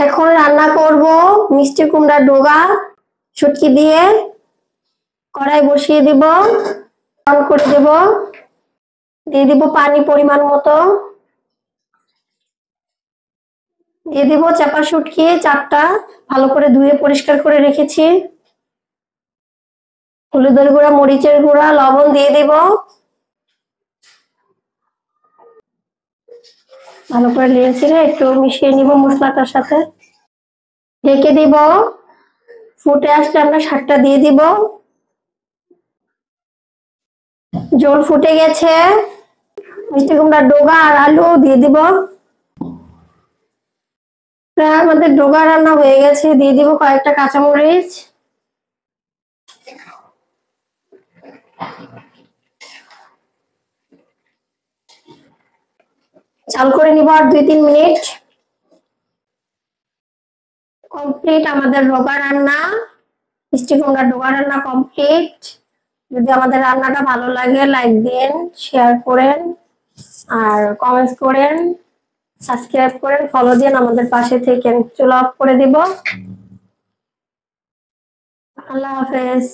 এখন রান্না করব মিষ্টি কুমড়ার ডোগা শুটকি দিয়ে। কড়াই বসিয়ে দিব, অন করে দেব, দিয়ে দিব পানি পরিমাণ মতো, দিয়ে দিব চাপা শুটকি 4টা ভালো করে ধুয়ে পরিষ্কার করে রেখেছি। হলুদের গুঁড়া, মরিচের গুঁড়া, লবণ দিয়ে দিব। ভালো করে নেড়ে একটু মিশিয়ে নিব মশলাটার সাথে, ঢেকে দিব। ফুটে আসলে আমরা শাকটা দিয়ে দিব। ঝোল ফুটে গেছে, মিষ্টি কুমড়ার ডোগা আর আলু দিয়ে দিব। প্রায় আমাদের ডোগা রান্না হয়ে গেছে, দিয়ে দিব কয়েকটা কাঁচামরিচ। চাল করে নিব আর 2-3 মিনিট। কমপ্লিট আমাদের ডোগা রান্না, মিষ্টি কুমড়ার ডোগা রান্না কমপ্লিট। যদি আমাদের রান্নাটা ভালো লাগে লাইক দিন, শেয়ার করেন আর কমেন্টস করেন, সাবস্ক্রাইব করেন, ফলো দিন, আমাদের পাশে থেকে চুলা অফ করে দিব। আল্লাহ হাফেজ।